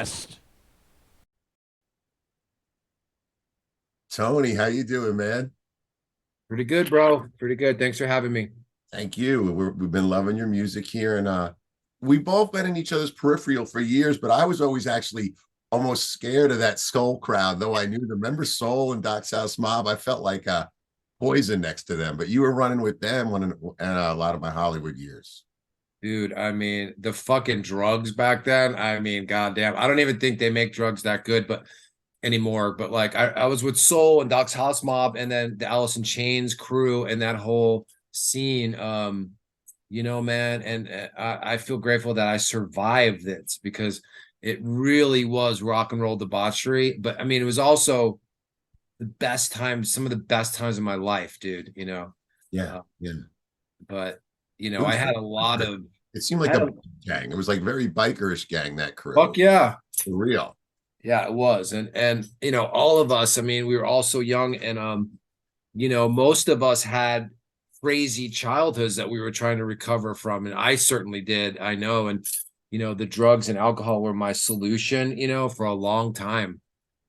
Blacklist. Tony, how you doing, man? Pretty good, bro. Pretty good. Thanks for having me. Thank you. We've been loving your music here, and we've both been in each other's peripheral for years. But I was always actually almost scared of that Soul crowd, though I knew them. Remember Soul and Doc's House Mob? I felt like poison next to them. But you were running with them when a lot of my Hollywood years. Dude, I mean, the fucking drugs back then, I mean, goddamn. I don't even think they make drugs that good, but anymore. But like I was with Soul and Doc's House Mob and then the Alice in Chains crew and that whole scene. Man, and I feel grateful that I survived it because it really was rock and roll debauchery. But I mean, it was also the best times, some of the best times of my life, dude, Yeah, Uh, yeah. but It I was had very a lot of it seemed like I a had a gang. It was like very bikerish gang, that crew. fuck yeah. For real. Yeah, it was. And all of us, I mean, we were all so young and most of us had crazy childhoods that we were trying to recover from. And I certainly did, I know. And the drugs and alcohol were my solution, for a long time.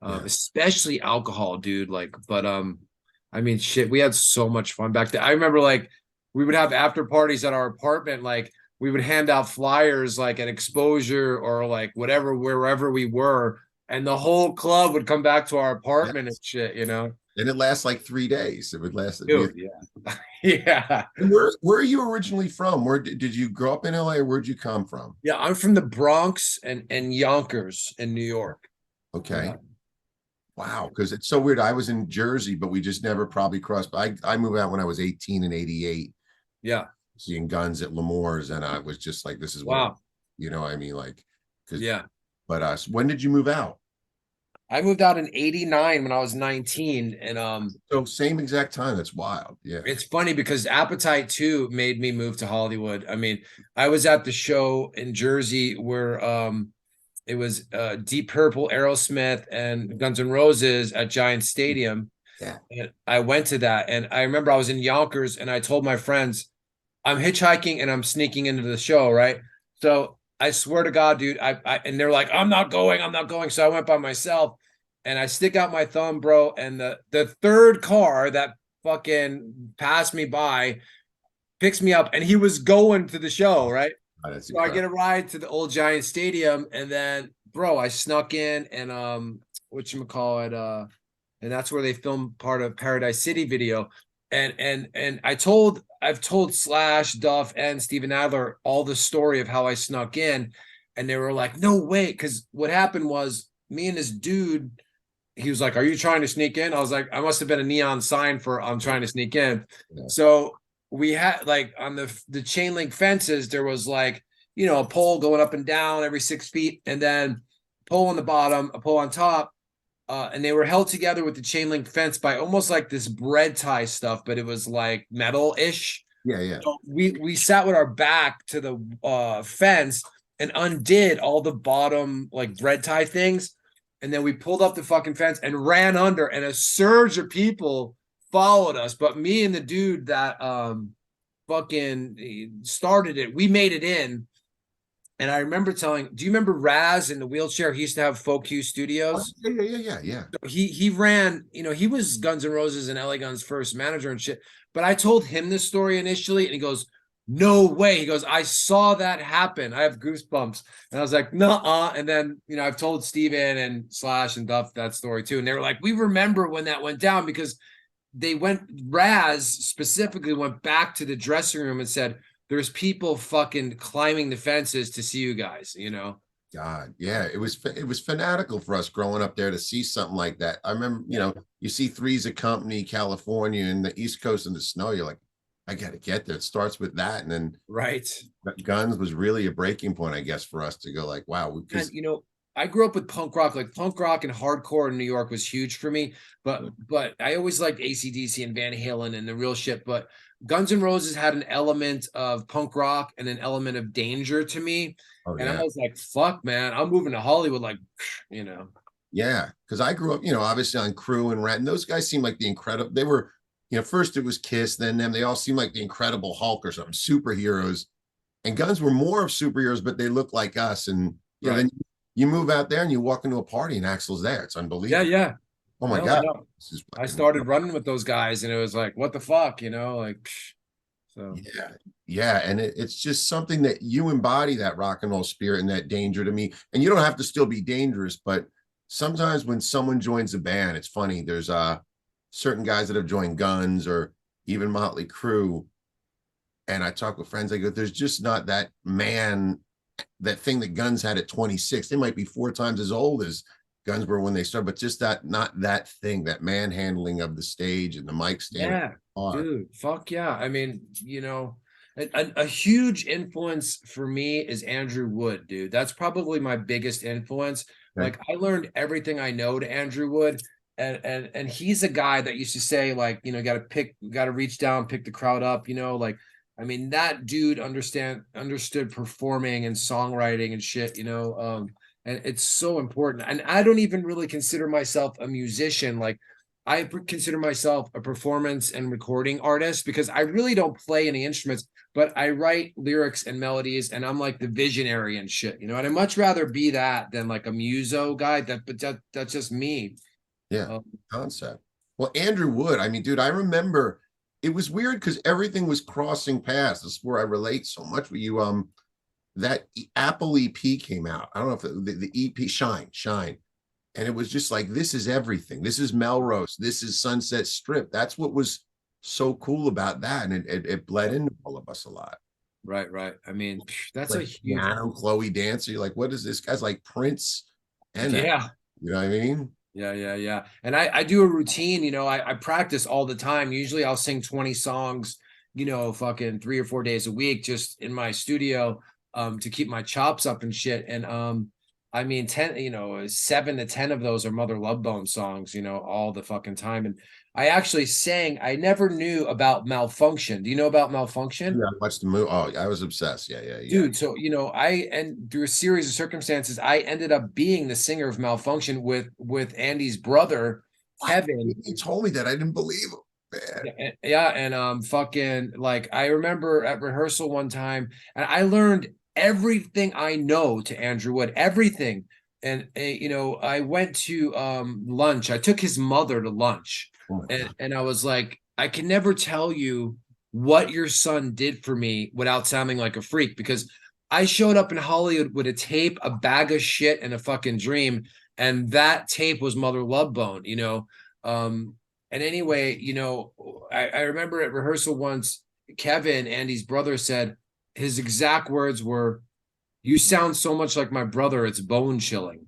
Yeah. Especially alcohol, dude. Like, but I mean, shit, we had so much fun back then. I remember like we would have after parties at our apartment, like we would hand out flyers like at exposure or like whatever, wherever we were, and the whole club would come back to our Yeah. apartment and shit. And it lasts like 3 days. It would last. It'd be Dude, yeah. Yeah. And where are you originally from? Where did you grow up in LA, or where'd you come from? Yeah, I'm from the Bronx and Yonkers in New York. Okay. Yeah. Wow, because it's so weird. I was in Jersey, but we just never probably crossed. I moved out when I was 18 and 88, Yeah. seeing Guns at Lemore's, and I was just like, this is what it, Wow. I mean, like, because Yeah. but when did you move out? I moved out in 89 when I was 19. And So same exact time. That's wild. Yeah. it's funny because Appetite 2 made me move to Hollywood. I mean, I was at the show in Jersey where it was Deep Purple, Aerosmith, and Guns N' Roses at Giant Stadium. Yeah. And I went to that. And I remember I was in Yonkers and I told my friends, I'm hitchhiking and I'm sneaking into the show, right? So I swear to God, dude, and they're like, I'm not going, I'm not going. So I went by myself and I stick out my thumb, bro. And the third car that fucking passed me by picks me up and he was going to the show, right? Oh, that's So I get incredible. a ride to the old Giant Stadium, and then bro, I snuck in and whatchamacallit, and that's where they filmed part of Paradise City video. And I've told Slash, Duff, and Steven Adler all the story of how I snuck in, and they were like, no way, because what happened was me and this dude, he was like, are you trying to sneak in? I was like, I must have been a neon sign for I'm trying to sneak in. Yeah. So we had like on the chain link fences, there was like, a pole going up and down every 6 feet, and then a pole on the bottom, a pole on top. And they were held together with the chain link fence by almost like this bread tie stuff, but it was like metal-ish. Yeah. Yeah. So we sat with our back to the fence and undid all the bottom like bread tie things, and then we pulled up the fucking fence and ran under, and a surge of people followed us. But me and the dude that fucking started it, we made it in. And I remember telling, do you remember Raz in the wheelchair? He used to have Folk Q Oh, Studios. yeah. Yeah. Yeah. Yeah. Yeah. He ran, he was Guns N' Roses and LA Guns first manager and shit. But I told him this story initially, and he goes, no way. He goes, I saw that happen. I have goosebumps. And I was like, nuh-uh. And then, I've told Steven and Slash and Duff that story too. And they were like, we remember when that went down because Raz specifically went back to the dressing room and said, there's people fucking climbing the fences to see you guys. God, yeah, it was fanatical for us growing up there to see something like that. I remember, you see Three's a Company, California, and the East Coast in the snow. You're like, I got to get there. It starts with that, and then Right. Guns was really a breaking point, I guess, for us to go like, wow, And because I grew up with punk rock. Like punk rock and hardcore in New York was huge for me. But I always liked AC/DC and Van Halen and the real shit. But Guns N' Roses had an element of punk rock and an element of danger to me. oh And I yeah, was like, fuck, man, I'm moving to Hollywood. Like, you know. yeah, because I grew up, obviously on Crew and Rat, and those guys seemed like the incredible. They were, first it was Kiss, then them. They all seemed like the Incredible Hulk or something, superheroes. And Guns were more of superheroes, but they looked like us. And Right. then you move out there and you walk into a party and Axel's there. It's Yeah, unbelievable. yeah. Oh my No, God. no. This is I fucking started running with those guys, and it was like, what the fuck, like. Psh. So yeah. Yeah. And it's just something that you embody, that rock and roll spirit and that danger to me. And you don't have to still be dangerous, but sometimes when someone joins a band, it's funny. There's certain guys that have joined Guns or even Motley Crue. And I talk with friends, I go, there's just not that man, that thing that Guns had at 26. They might be 4 times as old as Guns were when they started, but just that, not that thing, that manhandling of the stage and the mic stand. yeah, dude, fuck yeah. I mean, a huge influence for me is Andrew Wood, dude. That's probably my biggest influence. Okay. Like I learned everything I know to Andrew Wood. And he's a guy that used to say, like, gotta reach down, pick the crowd up, like I mean, that dude understood performing and songwriting and shit, and it's so important. And I don't even really consider myself a musician. Like I consider myself a performance and recording artist because I really don't play any instruments, but I write lyrics and melodies, and I'm like the visionary and shit, And I'd much rather be that than like a muso guy. That's just me. Yeah, Um, concept. Well, Andrew Wood, I mean, dude, I remember it was weird because everything was crossing paths. This is where I relate so much with you. That Apple EP came out. I don't know if the EP Shine. And it was just like, this is everything. This is Melrose. This is Sunset Strip. That's what was so cool about that. And it bled into all of us a lot. right, right. I mean, that's a Like huge, piano, Chloe Dancer. You're like, what is this? Guy's like Prince and that. yeah. You know what I mean? Yeah, yeah, yeah. And I do a routine, I practice all the time. Usually I'll sing 20 songs, fucking 3 or 4 days a week just in my studio to keep my chops up and shit. And I mean 10, 7 to 10 of those are Mother Love Bone songs, all the fucking time. And I actually I never knew about Malfunction. Do you know about Malfunction? Yeah, I watched the movie. Oh, I was obsessed. Yeah, yeah, yeah. Dude, so and through a series of circumstances, I ended up being the singer of Malfunction with Andy's brother, What? Kevin. He told me that. I didn't believe him, man. Yeah, and fucking like I remember at rehearsal one time, and I learned everything I know to Andrew Wood, everything. And I went to lunch. I took his mother to lunch, Oh my God. and I was like, I can never tell you what your son did for me without sounding like a freak, because I showed up in Hollywood with a tape, a bag of shit, and a fucking dream, and that tape was Mother Love Bone, and anyway, I remember at rehearsal once, Kevin, Andy's brother, said his exact words were, "You sound so much like my brother, it's bone chilling."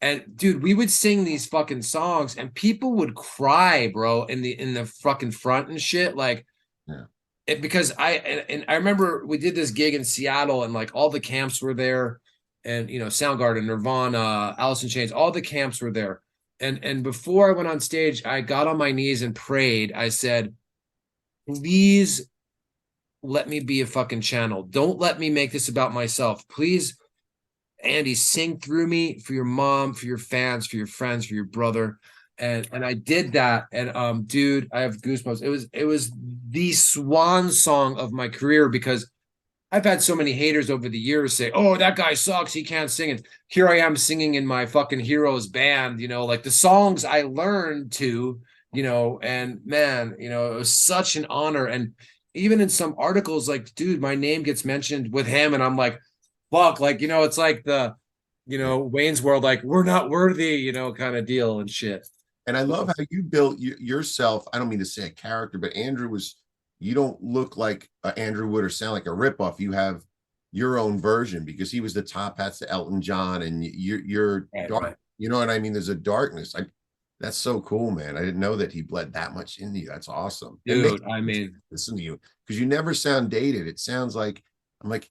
And dude, we would sing these fucking songs and people would cry, bro, in the fucking front and shit. Like Yeah. because and I remember we did this gig in Seattle and like all the camps were there, and Soundgarden, Nirvana, Alice in Chains, all the camps were there. And before I went on stage, I got on my knees and prayed. I said, please let me be a fucking channel. Don't let me make this about myself. Please, Andy, sing through me for your mom, for your fans, for your friends, for your brother. And I did that. And dude, I have goosebumps. It was the swan song of my career, because I've had so many haters over the years say, "Oh, that guy sucks. He can't sing." And here I am singing in my fucking heroes band, like the songs I learned and man, it was such an honor. And even in some articles, like, dude, my name gets mentioned with him, and I'm like, fuck, like, it's like the, Wayne's World, like, we're not worthy, kind of deal and shit. And I love how you built yourself. I don't mean to say a character, but Andrew was, you don't look like Andrew Wood or sound like a ripoff. You have your own version because he was the top hats to Elton John, and you're Right, dark. right. You know what I mean? There's a darkness. That's so cool, man. I didn't know that he bled that much into you. That's awesome. And make Dude, I mean, listen to you because you never sound dated. It sounds like I'm like,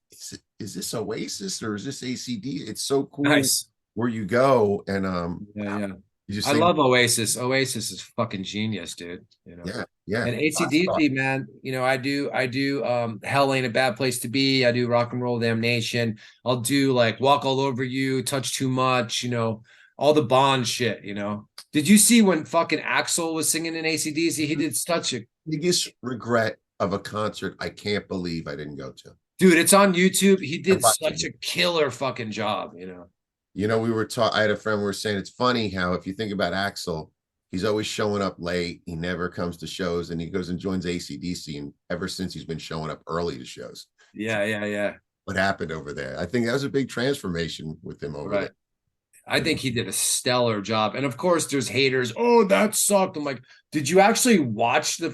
is this Oasis or is this ACD? It's so cool nice. where you go and Yeah, yeah. you just I think, love Oasis. Oasis is fucking genius, dude. yeah, yeah. And AC/DC, man, I do Hell Ain't a Bad Place to Be. I do Rock and Roll Damnation. I'll do like Walk All Over You, Touch Too Much, all the Bond shit. Did you see when fucking Axl was singing in AC/DC? He did such a Biggest regret of a concert I can't believe I didn't go to. dude, it's on YouTube. He I did watched such it. a killer fucking job. You know, we were taught, I had a friend, we were saying it's funny how if you think about Axel, he's always showing up late. He never comes to shows and he goes and joins AC/DC. And ever since he's been showing up early to shows. Yeah, yeah, yeah. What happened over there? I think that was a big transformation with him over Right. there. I You know? think he did a stellar job. And of course, there's haters. Oh, that sucked. I'm like, did you actually watch the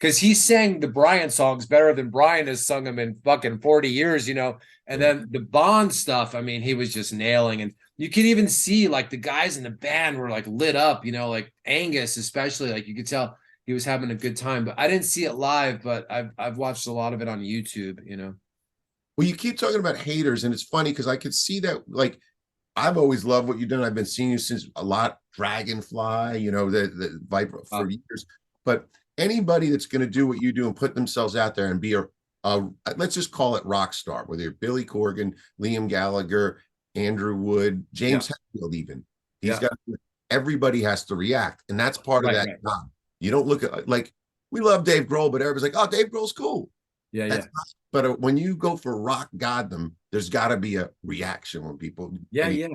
because he sang the Brian songs better than Brian has sung them in fucking 40 years. And Yeah. then the Bond stuff, I mean, he was just nailing. And you can even see like the guys in the band were like lit up, like Angus, especially, like you could tell he was having a good time. But I didn't see it live, but I've watched a lot of it on YouTube. Well, you keep talking about haters, and it's funny because I could see that. Like, I've always loved what you've done. I've been seeing you since a lot, Dragonfly, the Viper for years. But anybody that's going to do what you do and put themselves out there and be a let's just call it rock star, whether you're Billy Corgan, Liam Gallagher, Andrew Wood, Yeah. James Hetfield, even he's Yeah. got everybody has to react, and that's part of Right, that right. job. You don't look at like we love Dave Grohl, but everybody's like, oh, Dave Grohl's cool. Yeah, That's yeah. not, but when you go for rock goddom, there's got to be a reaction when people. Yeah, yeah.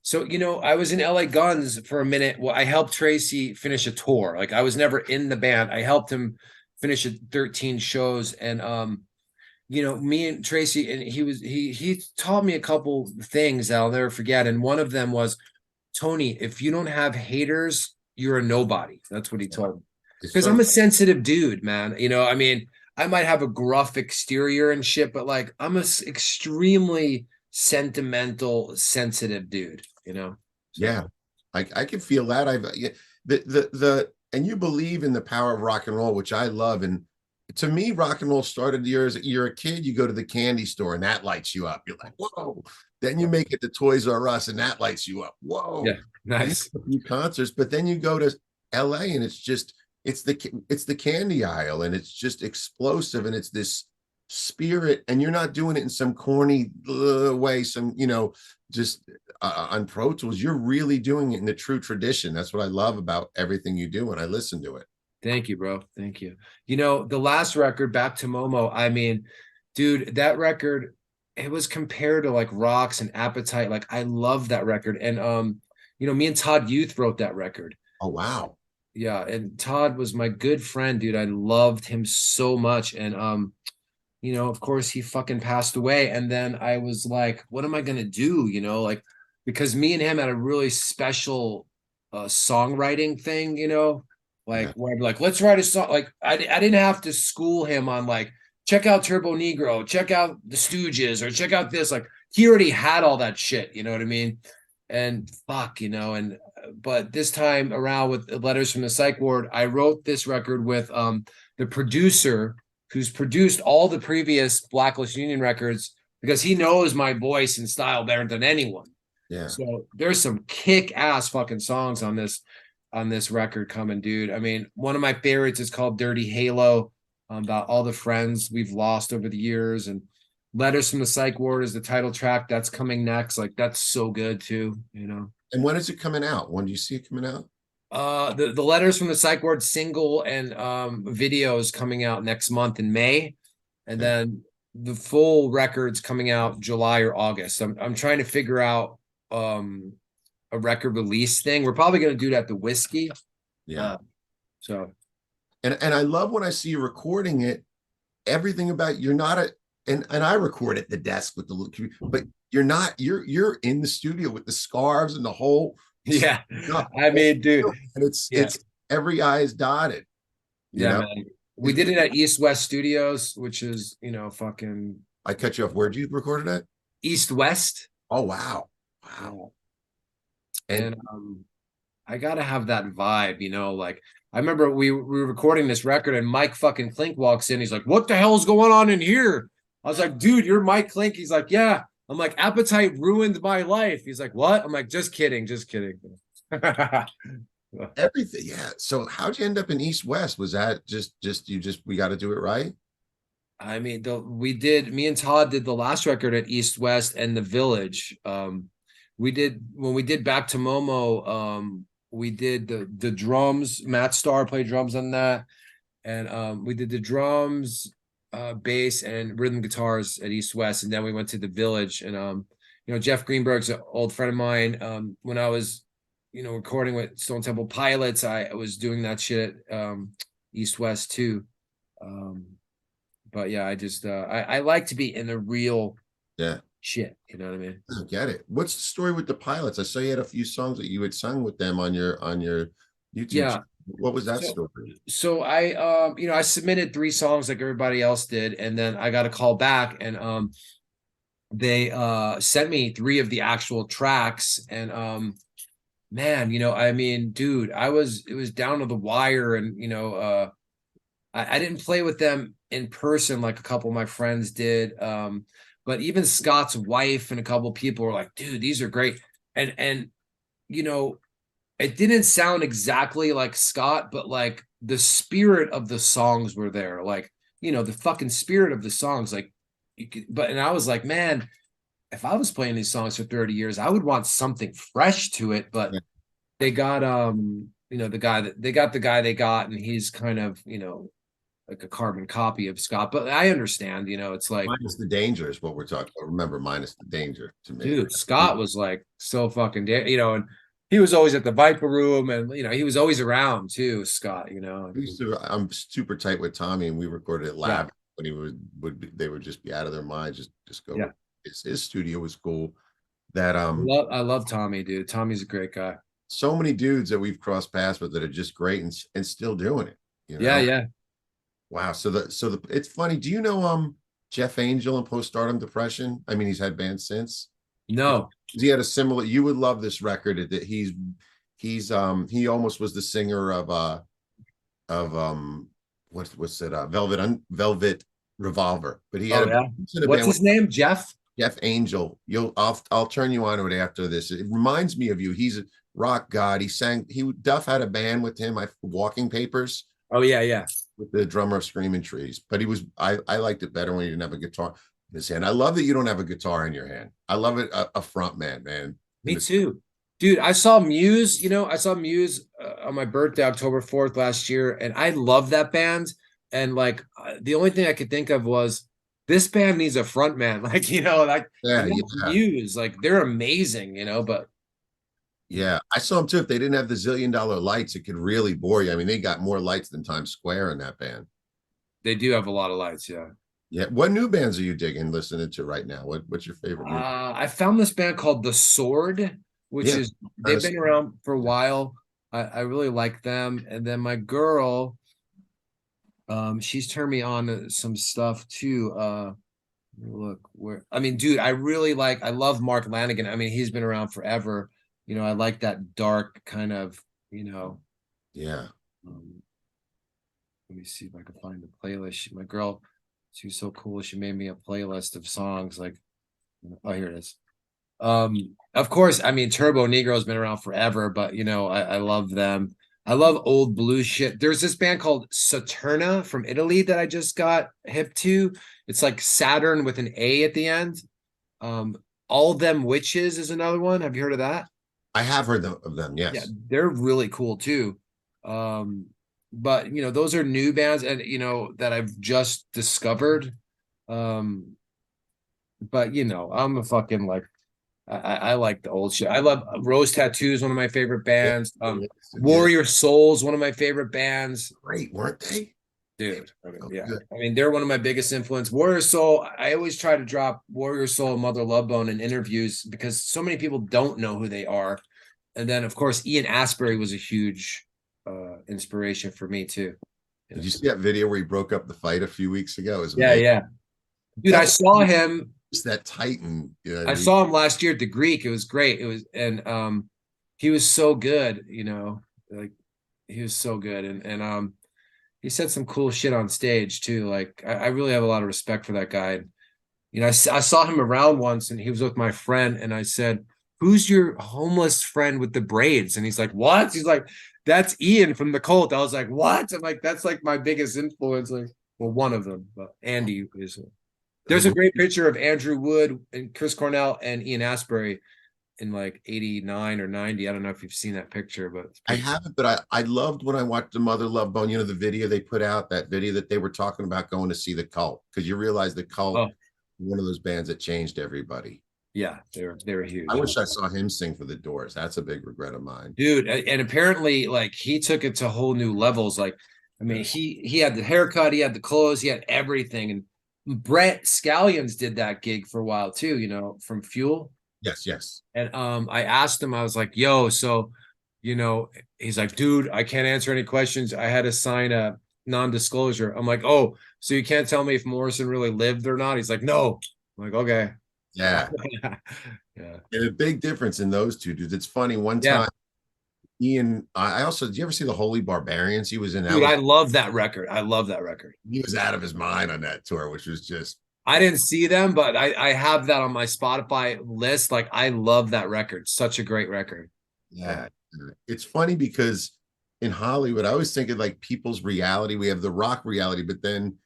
So, I was in LA Guns for a minute. Well, I helped Tracy finish a tour. Like I was never in the band. I helped him finish 13 shows. And me and Tracy, and he taught me a couple things that I'll never forget. And one of them was, Tony, if you don't have haters, you're a nobody. That's what he told me. It's Because so I'm a sensitive dude, man. I mean, I might have a gruff exterior and shit, but like I'm a extremely sentimental, sensitive dude. yeah, So I can feel that. The and you believe in the power of rock and roll, which I love. And to me, rock and roll started you're a kid, you go to the candy store and that lights you up. You're like, whoa. Then you make it to Toys R Us and that lights you up. Whoa. yeah, nice. A few concerts, but then you go to LA and it's the candy aisle and it's just explosive and it's this spirit and you're not doing it in some corny way, just on Pro Tools. You're really doing it in the true tradition. That's what I love about everything you do when I listen to it. Thank you, bro. Thank you. The last record, Back to Momo, I mean, dude, that record, it was compared to like Rocks and Appetite. Like I love that record. And me and Todd Youth wrote that record. Oh wow. Yeah, and Todd was my good friend, dude. I loved him so much. And of course he fucking passed away. And then I was like, what am I gonna do? Like because me and him had a really special songwriting thing. Like Yeah. where I'd be like, let's write a song. Like I didn't have to school him on like, check out Turbo Negro, check out the Stooges, or check out this. Like he already had all that shit, you know what I mean? And fuck, and but this time around with Letters from the Psych Ward, I wrote this record with the producer who's produced all the previous Blacklist Union records because he knows my voice and style better than anyone. Yeah. So there's some kick-ass fucking songs on this record coming, dude. I mean, one of my favorites is called Dirty Halo, about all the friends we've lost over the years, and Letters from the Psych Ward is the title track. That's coming next. Like that's so good too. And when is it coming out? When do you see it coming out? The Letters from the Psych Ward single and video is coming out next month in May, and Okay. then the full record's coming out July or August. I'm trying to figure out a record release thing. We're probably going to do that the Whiskey. Yeah. So And I love when I see you recording it, everything about you're not and I record at the desk with but you're in the studio with the scarves and the whole yeah, stuff. I mean, dude, And it's yeah. it's every I is dotted. Yeah, man. We did it at East West Studios, which is, fucking I cut you off. Where'd you record it at? East West. Oh wow. Wow. And I gotta have that vibe. Like I remember we were recording this record and Mike fucking Klink walks in. He's like, what the hell's going on in here? I was like, dude, you're Mike Klink. He's like, yeah. I'm like, Appetite ruined my life. He's like, what? I'm like, just kidding. Everything. Yeah. So how'd you end up in East West? Was that we got to do it right? I mean, me and Todd did the last record at East West and the Village. When we did Back to Momo, we did the drums. Matt Starr played drums on that. And we did the drums, bass, and rhythm guitars at East West. And then we went to the Village. And Jeff Greenberg's an old friend of mine. When I was, recording with Stone Temple Pilots, I was doing that shit, East West too. Um, but yeah, I like to be in the real Yeah. shit. You know what I mean? I get it. What's the story with the pilots? I saw you had a few songs that you had sung with them on your YouTube Yeah. channel. What was that So, story? so I submitted 3 songs like everybody else did, and then I got a call back, and they sent me 3 of the actual tracks, and man, I mean, dude, it was down to the wire, and I didn't play with them in person like a couple of my friends did. But even Scott's wife and a couple of people were like, dude, these are great. And you know, it didn't sound exactly like Scott, but like the spirit of the songs were there. Like, the fucking spirit of the songs. Like and I was like, man, if I was playing these songs for 30 years, I would want something fresh to it. But Yeah. they got the guy they got, and he's kind of, like a carbon copy of Scott. But I understand, it's like, Minus the danger is what we're talking about. Remember, minus the danger to me. dude, Scott was like so fucking and he was always at the Viper Room, and he was always around too, Scott, I'm super tight with Tommy, and we recorded it Yeah. live when he they would just be out of their minds, just go. Yeah. His studio was cool. That I love Tommy, dude. Tommy's a great guy. so many dudes that we've crossed paths with that are just great and still doing it. Yeah, yeah. Wow. So the it's funny. Do you know Jeff Angel and postpartum depression? I mean, he's had bands since. No. He had a similar. You would love this record. That he almost was the singer of what's it Velvet Revolver, but he had Oh, yeah. a What's band with his name? Jeff? Jeff Angel. I'll turn you on to it after this. It reminds me of you. He's a rock god. Duff had a band with him. Walking Papers Oh, yeah, yeah. with the drummer of Screaming Trees. But I liked it better when he didn't have a guitar in his hand. I love that you don't have a guitar in your hand. I love it, a front man. Me too. Dude, I saw Muse on my birthday, October 4th last year, and I love that band. And like the only thing I could think of was this band needs a front man. Like, Yeah, and that's yeah, Muse. Like they're amazing, but yeah. I saw him too. If they didn't have the $1 zillion lights, it could really bore you. I mean, they got more lights than Times Square in that band. they do have a lot of lights, yeah. Yeah. What new bands are you digging, listening to right now? What's your favorite new? I found this band called The Sword, which Yeah, is they've been around for a while. I really like them. And then my girl, she's turned me on to some stuff too. Look where I mean, dude, I love Mark Lanigan. I mean, he's been around forever. I like that dark kind of, yeah. um, let me see if I can find the playlist. My girl, she's so cool. She made me a playlist of songs like, oh, here it is. Of course, I mean, Turbo Negro's been around forever, but I love them. I love old blues shit. There's this band called Saturna from Italy that I just got hip to. It's like Saturn with an A at the end. Um, All Them Witches is another one. Have you heard of that? I have heard of them. Yeah, Yes. they're really cool too. But those are new bands, and that I've just discovered. Um, but I'm a fucking like I like the old shit. I love Rose Tattoos, one of my favorite bands. Yeah. Warrior Souls, one of my favorite bands. Great, weren't they? Dude, I mean, Oh, yeah. good. I mean, they're one of my biggest influence. Warrior Soul, I always try to drop Warrior Soul and Mother Love Bone in interviews because so many people don't know who they are. And then, of course, Ian Astbury was a huge inspiration for me too. Did you see that video where he broke up the fight a few weeks ago? It was Yeah, amazing. yeah. Dude, I saw him. It's that Titan. I saw him last year at the Greek. It was great. It was, and he was so good, like he was so good. And he said some cool shit on stage too. Like I really have a lot of respect for that guy. I saw him around once, and he was with my friend, and I said, "Who's your homeless friend with the braids?" And he's like, "What?" He's like, "That's Ian from the Cult." I was like, "What?" I'm like, "That's like my biggest influence." Like, well, one of them, but Andy is. There's a great picture of Andrew Wood and Chris Cornell and Ian Astbury in like 89 or 90. I don't know if you've seen that picture, but I haven't, but I loved when I watched the Mother Love Bone, the video they put out, that video that they were talking about going to see the Cult, because you realize the Cult, oh one of those bands that changed everybody. Yeah, they were I huge. wish I saw him sing for the Doors. That's a big regret of mine. Dude, and apparently like he took it to whole new levels. Like, I mean, Yeah. he had the haircut, he had the clothes, he had everything. And Brett Scallions did that gig for a while too, from Fuel. Yes, yes. And I asked him, I was like, yo, so he's like, dude, I can't answer any questions. I had to sign a non-disclosure. I'm like, oh, so you can't tell me if Morrison really lived or not? He's like, no. I'm like, okay. Yeah. Yeah. And a big difference in those two dudes. It's funny. One Yeah. time, Ian, I also, did you ever see the Holy Barbarians? He was in that Dude, was I love that record. I love that record. he was out of his mind on that tour, which was just I didn't see them, but I have that on my Spotify list. Like, I love that record. Such a great record. yeah. It's funny because in Hollywood, I always think of like people's reality. We have the rock reality, but then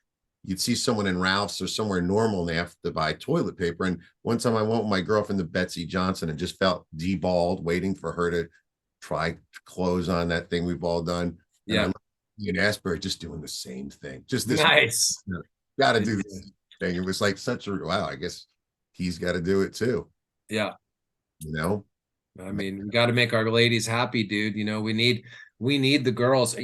you'd see someone in Ralph's or somewhere normal and they have to buy toilet paper. And one time I went with my girlfriend to Betsy Johnson and just felt deballed, waiting for her to try clothes on that thing we've all done. And I Yeah. looked at Ian Asbury just doing the same thing. Just this Nice. got to do this thing. It was like such a wow, I guess he's got to do it too, Yeah. you know? I mean, we got to make our ladies happy, dude. We need the girls.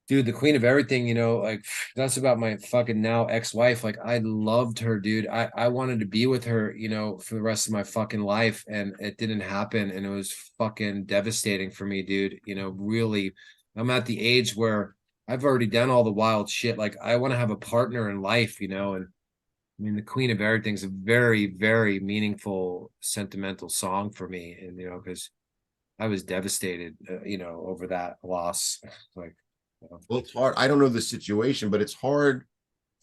Dude, the queen of everything, like that's about my fucking now ex-wife. Like I loved her, dude. I wanted to be with her, for the rest of my fucking life, and it didn't happen, and it was fucking devastating for me, dude. Really, I'm at the age where I've already done all the wild shit. Like I want to have a partner in life, and I mean, the queen of everything's a very, very meaningful, sentimental song for me, and because I was devastated, over that loss. Like, Well, it's hard. I don't know the situation, but it's hard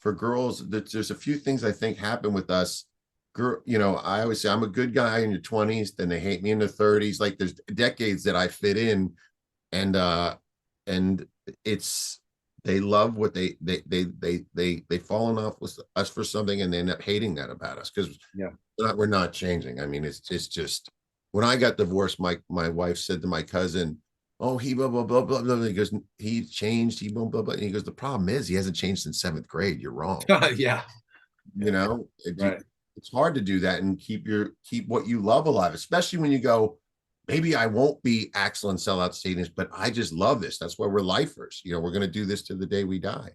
for girls. There's a few things I think happen with us. Girl, I always say I'm a good guy in your 20s, then they hate me in their 30s. Like there's decades that I fit in, and it's they love what they fallen off with us for something and they end up hating that about us because yeah, we're not changing. I mean, it's just when I got divorced, my wife said to my cousin, "Oh, he blah blah blah blah blah." He goes, "He changed. He blah blah blah." And he goes, "The problem is he hasn't changed since seventh grade. You're wrong. yeah, You know, right. it's hard to do that and keep what you love alive, especially when you go." Maybe I won't be Axel and Sellout Stadiums, but I just love this. That's why we're lifers. We're going to do this to the day we die.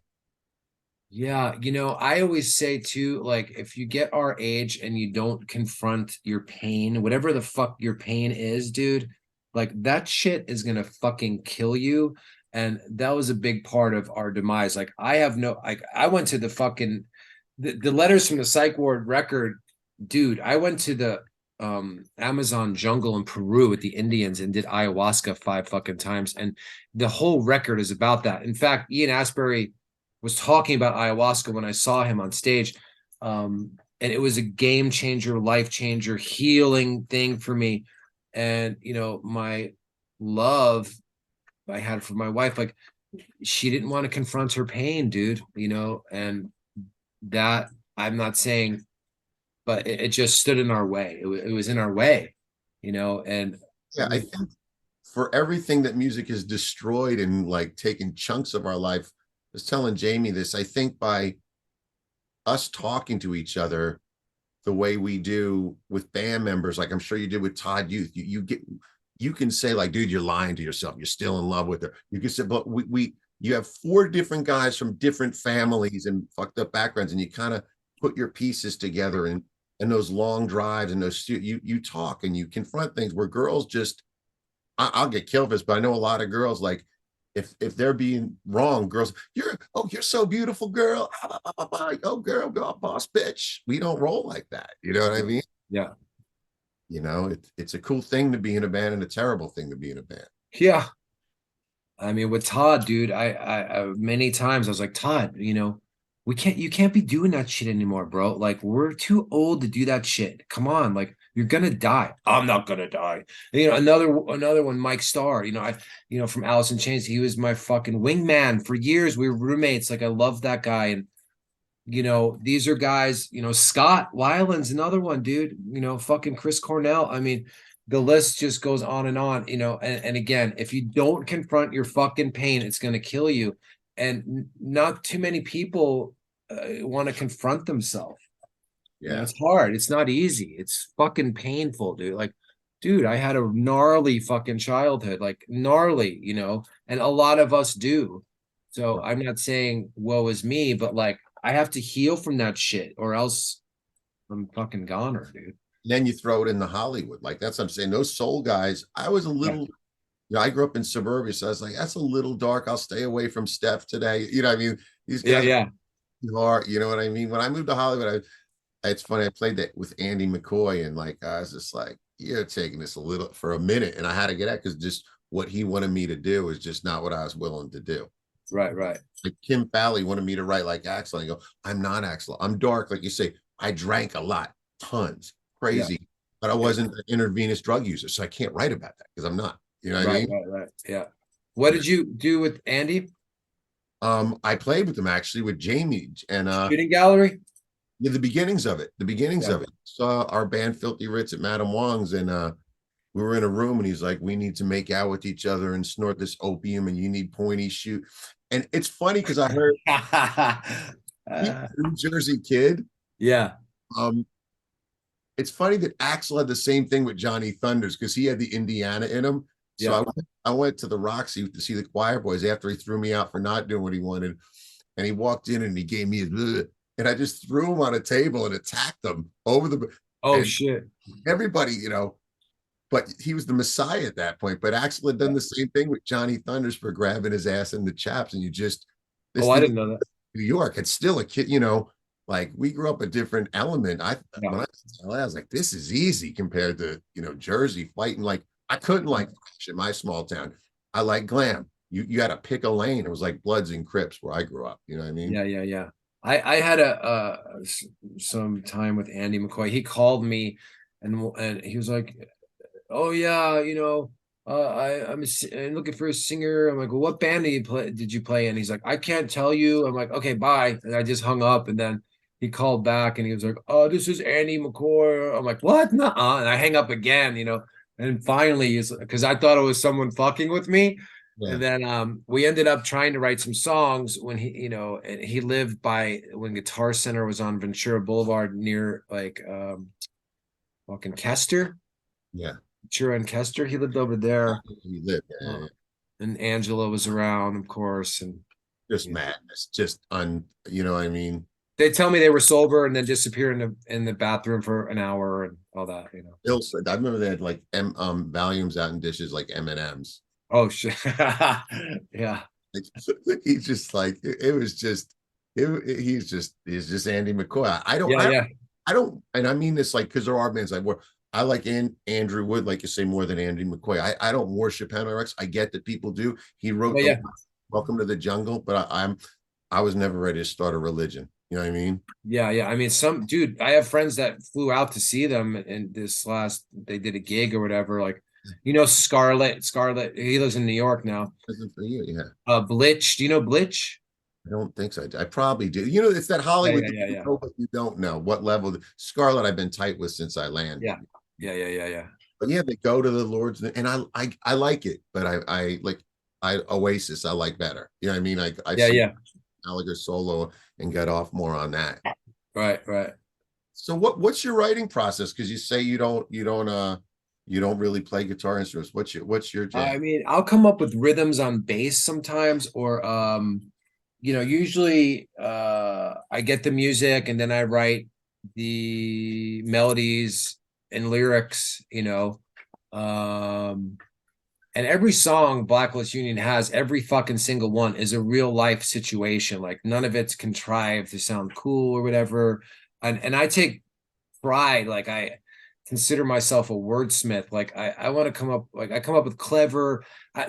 Yeah, I always say too, like if you get our age and you don't confront your pain, whatever the fuck your pain is, dude, like that shit is gonna fucking kill you. And that was a big part of our demise. Like I went to the letters from the psych ward record, dude. I went to the Amazon jungle in Peru with the Indians and did ayahuasca 5 fucking times. And the whole record is about that. In fact, Ian Asbury was talking about ayahuasca when I saw him on stage. And it was a game changer, life changer, healing thing for me. And, my love I had for my wife, like she didn't want to confront her pain, dude, and that I'm not saying, but it just stood in our way. It was in our way, and Yeah, I think for everything that music has destroyed and like taken chunks of our life, I was telling Jamie this. I think by us talking to each other the way we do with band members, like I'm sure you did with Todd Youth, you can say like, dude, you're lying to yourself. You're still in love with her. You can say, but you have four different guys from different families and fucked up backgrounds, and you kind of put your pieces together and those long drives and those you talk and you confront things where girls just I'll get killed for this, but I know a lot of girls like if they're being wrong, girls, you're so beautiful, girl. Oh, girl, boss bitch. We don't roll like that. You know what I mean? yeah, It's a cool thing to be in a band and a terrible thing to be in a band. yeah. I mean, with Todd, dude, I many times I was like, Todd, you can't be doing that shit anymore, bro. Like, we're too old to do that shit. Come on, like, you're gonna die. I'm not gonna die. And, another one, Mike Starr. From Alice in Chains, he was my fucking wingman for years. We were roommates. Like, I loved that guy, and these are guys. Scott Weiland's another one, dude. Fucking Chris Cornell. I mean, the list just goes on and on, and again, if you don't confront your fucking pain, it's going to kill you. And not too many people want to confront themselves. You know, Yeah. it's hard. It's not easy. It's fucking painful, dude. Like, dude, I had a gnarly fucking childhood, like gnarly, you know, and a lot of us do. So I'm not saying woe is me, but like I have to heal from that shit or else I'm fucking goner, dude. Then you throw it into Hollywood. Like that's what I'm saying. Those soul guys, I was a Yeah. little, I grew up in suburbia, so I was like, that's a little dark. I'll stay away from Steph today. You know what I mean? These Yeah, guys are yeah. hard. You know what I mean? When I moved to Hollywood, it's funny. I played that with Andy McCoy, and like I was just like, you're taking this a little for a minute, and I had to get out because just what he wanted me to do is just not what I was willing to do. Right, right. Like Kim Fowley wanted me to write like Axel. I go, I'm not Axel. I'm dark, like you say. I drank a lot, tons, Yeah, crazy, but I yeah. wasn't an intravenous drug user, so I can't write about that because I'm not. You know what I Right, mean? right, right. Yeah. What Yeah. did you do with Andy? I played with him actually with Jamie and Shooting gallery? yeah, the beginnings of it. The beginnings Yeah. of it. Saw our band Filthy Ritz at Madame Wong's, and we were in a room, and he's like, "We need to make out with each other and snort this opium, and you need pointy shoot." And it's funny because I heard he's Uh, a New Jersey kid. yeah, Um, it's funny that Axel had the same thing with Johnny Thunders because he had the Indiana in him. So yeah. I went to the Roxy to see the Choir Boys after he threw me out for not doing what he wanted, and he walked in and he gave me a, and I just threw him on a table and attacked him over the, Oh and shit. everybody, you know, but he was the Messiah at that point. But Axel had done the same thing with Johnny Thunders for grabbing his ass in the chaps, and you just Oh, this I thing didn't know that. New York. It's still a kid, you know, like we grew up a different element. Yeah. When I was in LA, I was like, this is easy compared to, you know, Jersey fighting. Like I couldn't like in my small town. I like glam. You had to pick a lane. It was like Bloods and Crips where I grew up. You know what I mean? Yeah, yeah, yeah. I had some time with Andy McCoy. He called me and he was like, "Oh yeah, you know, I'm looking for a singer." I'm like, "Well, what band did you play in?" He's like, "I can't tell you." I'm like, "Okay, bye." And I just hung up and then he called back and he was like, "Oh, this is Andy McCoy." I'm like, "What?" Nuh-uh. And I hang up again, you know. And finally he's because I thought it was someone fucking with me. Yeah. And then we ended up trying to write some songs when he, you know, and he lived by when Guitar Center was on Ventura Boulevard near like fucking Kester, Yeah. Ventura and Kester. He lived over there. You live. Yeah, yeah, Uh, yeah. and Angela was around, of course. And Just you know, madness. Just you know what I mean? they tell me they were sober and then disappear in the bathroom for an hour and all that, you know. I remember they had like volumes out in dishes like M&Ms. Oh shit. Yeah. Like, he's just like it was just he's just Andy McCoy. Yeah, yeah. I don't, and I mean this like because there are bands like where I like Andrew Wood, like you say, more than Andy McCoy. I don't worship Henry Rex. I get that people do. He wrote Yeah, the yeah. Welcome to the Jungle, but I was never ready to start a religion. You know what I mean? Yeah, yeah. I mean, some dude, I have friends that flew out to see them and this last they did a gig or whatever. Like, you know, Scarlett, he lives in New York now. Isn't for you, yeah. Blitch. Do you know Blitch? I don't think so. I probably do. You know, it's that Yeah, Hollywood yeah, that yeah, you yeah. know, but you don't know what level. Scarlett, I've been tight with since I landed. Yeah. Yeah, yeah, yeah, yeah. But yeah, they go to the Lord's, and I like it, but I like I Oasis. I like better. You know what I mean? I Yeah, see yeah. Gallagher solo and get off more on that. Right, right. So what's your writing process? Because you say you don't really play guitar instruments. What's your I jam? mean, I'll come up with rhythms on bass sometimes, or you know, usually I get the music and then I write the melodies and lyrics, you know. Um and every song Blacklist Union has, every fucking single one is a real life situation. Like none of it's contrived to sound cool or whatever. And I take pride. Like I consider myself a wordsmith. Like I want to come up, like I come up with clever,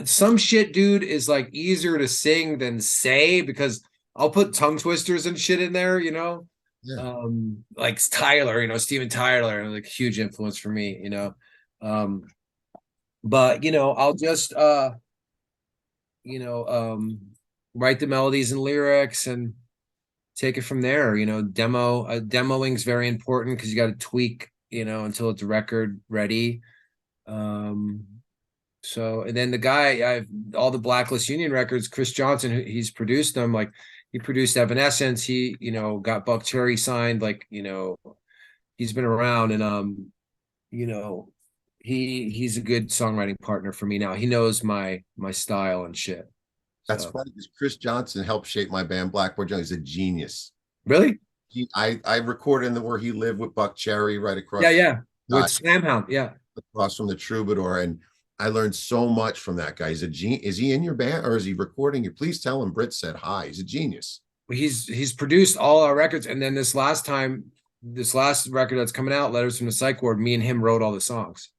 some shit, dude, is like easier to sing than say because I'll put tongue twisters and shit in there, you know. Yeah. Like Tyler, you know, Steven Tyler, like huge influence for me, you know. Um, but you know, I'll just you know, write the melodies and lyrics and take it from there. You know, demoing is very important because you got to tweak, you know, until it's record ready. Um, so and then the guy, I've all the Blacklist Union records, Chris Johnson, he's produced them. Like he produced Evanescence. He, you know, got Buck Cherry signed. Like you know, he's been around, and you know, he's a good songwriting partner for me now. He knows my style and shit. That's So funny because Chris Johnson helped shape my band Blackboard Jungle. He's a genius. really, I recorded in the where he lived with Buck Cherry right yeah, across yeah, with Slamhound, yeah. across from the Troubadour, and I learned so much from that guy. He's a genius. Is he in your band or is he recording you? Please tell him Britt said hi. He's a genius. He's produced all our records, and then this last record that's coming out, Letters from the Psych Ward, me and him wrote all the songs.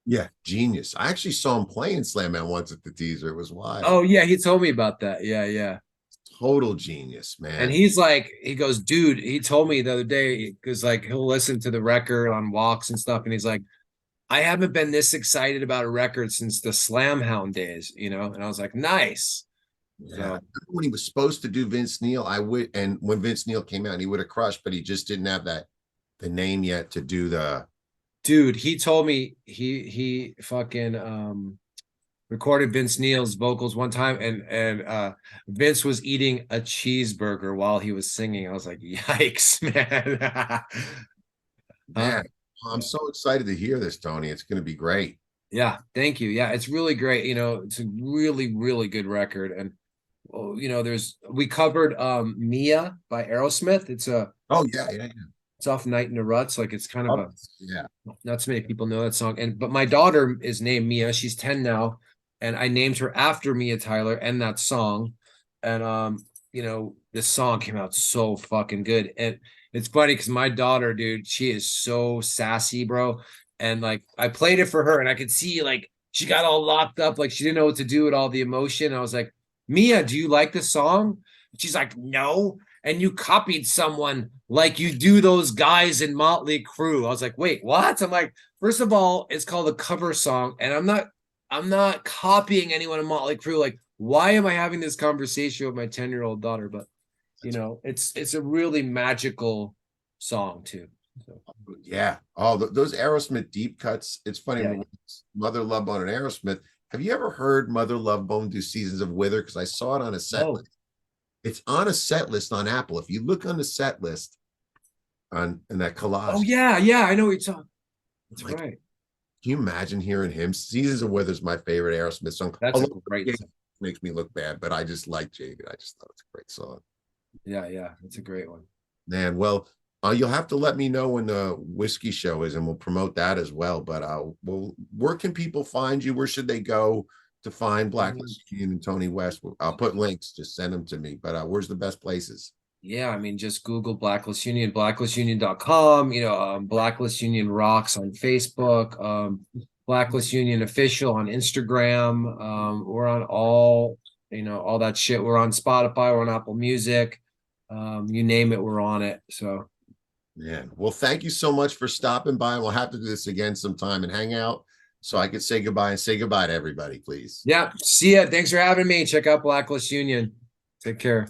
Yeah, genius. I actually saw him playing Slam Man once at the teaser. It was Oh wild. yeah, he told me about that. Yeah, yeah. Total genius, And man. he's like, he goes, dude, he told me the other day, because like he'll listen to the record on walks and stuff, and he's like, I haven't been this excited about a record since the Slam Hound days, you know? And I was like, nice. Yeah. So, When he was supposed to do Vince Neil, I would, and when Vince Neil came out, he would have crushed, but he just didn't have the name yet to do the. dude, he told me he fucking recorded Vince Neil's vocals one time, and Vince was eating a cheeseburger while he was singing. I was like, yikes, man. Huh? Man, I'm so excited to hear this, Tony. It's going to be great. Yeah, thank you. Yeah, it's really great. You know, it's a really, really good record. And well, you know, we covered Mia by Aerosmith. Oh yeah, yeah, It's off Night in the Ruts. Like it's kind of yeah. a Yeah. not so many people know that song. And but my daughter is named Mia. She's 10 now, and I named her after Mia Tyler and that song. And you know, this song came out so fucking good. And it's funny because my daughter, dude, she is so sassy, bro. And like I played it for her, and I could see like she got all locked up, like she didn't know what to do with all the emotion. I was like, Mia, do you like the song? She's like, no. And you copied someone like you do those guys in Motley Crue. I was like, wait, what? I'm like, first of all, it's called a cover song, and I'm not copying anyone in Motley Crue. Like, why am I having this conversation with my 10-year-old daughter? But you know, it's a really magical song too. So, Yeah. Oh, those Aerosmith deep cuts. It's funny. yeah. Mother Love Bone and Aerosmith. Have you ever heard Mother Love Bone do Seasons of Wither? Because I saw it on a set Oh, list. It's on a set list on Apple. If you look on the set list on in that oh collage, yeah, yeah. I know what you're talking. That's like, right. can you imagine hearing him? Seasons of Wither is my favorite Aerosmith song. That's a Although great it song. makes me look bad, but I just like Jaded. I just thought it's a great song. Yeah, yeah. It's a great one. Man, well, you'll have to let me know when the whiskey show is, and we'll promote that as well. But well, where can people find you? Where should they go to find Blacklist Union and Tony West? I'll put links. Just send them to me. But where's the best places? Yeah, I mean, just Google Blacklist Union, blacklistunion.com, you know, Blacklist Union Rocks on Facebook, Blacklist Union Official on Instagram. We're on all, you know, all that shit. We're on Spotify, we're on Apple Music. You name it, we're on it. So Man, well, thank you so much for stopping by. We'll have to do this again sometime and hang out so I could say goodbye and say goodbye to everybody, please. yeah, see ya. Thanks for having me. Check out Blacklist Union. Take care.